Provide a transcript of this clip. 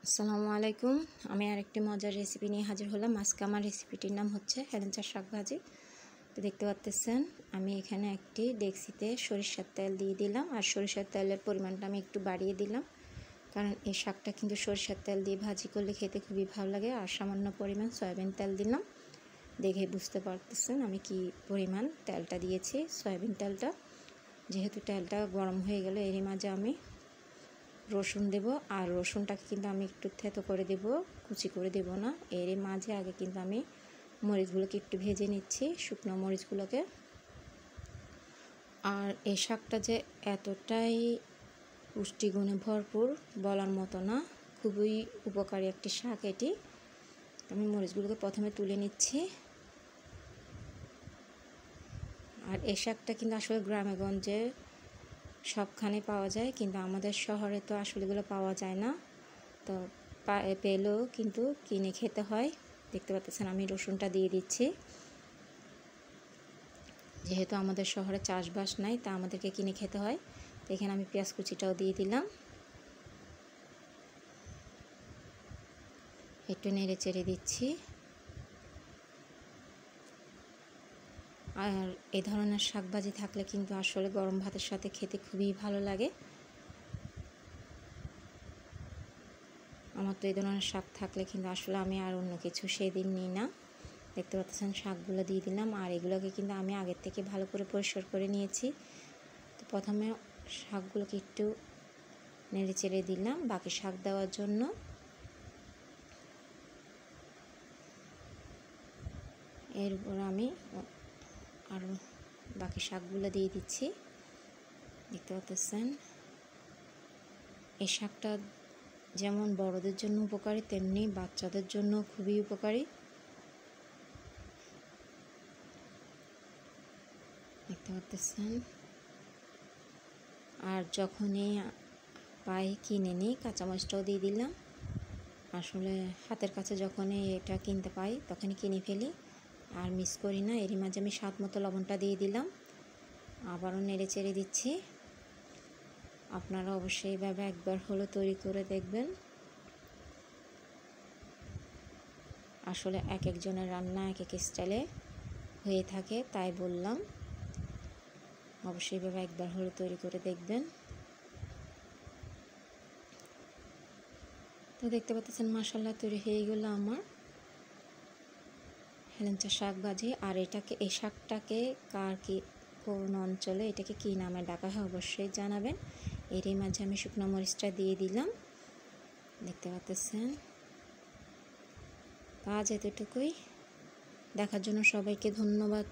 আসসালামু আলাইকুম। আমি আরেকটি মজার রেসিপি নিয়ে হাজির হলাম। আজকে আমার রেসিপিটির নাম হচ্ছে হেলেঞ্চা শাক ভাজি। তো দেখতে পাচ্ছেন আমি এখানে একটি ডেকচিতে সরিষার তেল দিয়ে দিলাম, আর সরিষার তেলের পরিমাণটা আমি একটু বাড়িয়ে দিলাম, কারণ এই শাকটা কিন্তু সরিষার তেল দিয়ে ভাজি করলে খেতে খুবই ভালো লাগে। আর সামান্য পরিমাণ সয়াবিন তেল দিলাম, দেখে বুঝতে পারতেছেন আমি কি পরিমাণ তেলটা দিয়েছি। সয়াবিন তেলটা যেহেতু তেলটা গরম হয়ে গেল, এরই মাঝে আমি রসুন দেব। আর রসুনটাকে কিন্তু আমি একটু থেতো করে দেব, কুচি করে দেব না। এর মাঝে আগে কিন্তু আমি মরিচগুলোকে একটু ভেজে নিচ্ছি, শুকনো মরিচগুলোকে। আর এই শাকটা যে এতটাই পুষ্টিগুণে ভরপুর বলার মতো না, খুবই উপকারী একটি শাক এটি। আমি মরিচগুলোকে প্রথমে তুলে নিচ্ছি। আর এই শাকটা কিন্তু আসলে গ্রামে গঞ্জে সবখানে পাওয়া যায়, কিন্তু আমাদের শহরে তো আসলে এগুলো পাওয়া যায় না। তো পেলেও কিন্তু কিনে খেতে হয়। দেখতে পাচ্ছেন আমি রসুনটা দিয়ে দিচ্ছি। যেহেতু আমাদের শহরে চাষবাস নাই, তা আমাদেরকে কিনে খেতে হয়। তো এখানে আমি পেঁয়াজ কুচিটাও দিয়ে দিলাম, একটু নেড়ে চেড়ে দিচ্ছি। আর এই ধরনের শাকভাজি থাকলে কিন্তু আসলে গরম ভাতের সাথে খেতে খুবই ভালো লাগে। আমার তো এই ধরনের শাক থাকলে কিন্তু আসলে আমি আর অন্য কিছু সেদিন নিই না। দেখতে পাচ্ছেন শাকগুলো দিয়ে দিলাম, আর এগুলোকে কিন্তু আমি আগের থেকে ভালো করে পরিষ্কার করে নিয়েছি। তো প্রথমে শাকগুলোকে একটু নেড়ে চেড়ে দিলাম বাকি শাক দেওয়ার জন্য। এরপর আমি আরও বাকি শাকগুলো দিয়ে দিচ্ছি। দেখতে পাচ্ছেন এই শাকটা যেমন বড়দের জন্য উপকারী, তেমনি বাচ্চাদের জন্য খুবই উপকারী। দেখতে পাচ্ছেন। আর যখনই পাই কিনে নিই, কাঁচামরিচটাও দিয়ে দিলাম। আসলে হাতের কাছে যখনই এটা কিনতে পাই তখনই কিনে ফেলি, আর মিস করি না। এরই মাঝে আমি স্বাদ মতো লবণটা দিয়ে দিলাম, আবারও নেড়ে চেড়ে দিচ্ছি। আপনারা অবশ্যই এইভাবে একবার হলো তৈরি করে দেখবেন। আসলে এক একজনের রান্না এক এক স্টাইলে হয়ে থাকে, তাই বললাম অবশ্যই এইভাবে একবার হলো তৈরি করে দেখবেন। তো দেখতে পাচ্ছেন মাশাআল্লাহ তৈরি হয়ে গেল আমার হেলেঞ্চা শাক ভাজি। আর এই শাকটাকে কোন অঞ্চলে এটাকে কী নামে ডাকা হয় অবশ্যই জানাবেন। এরই মাঝে আমি শুকনো মরিচটা দিয়ে দিলাম। দেখতে পাচ্ছেন। আজ এতটুকুই। দেখার জন্য সবাইকে ধন্যবাদ।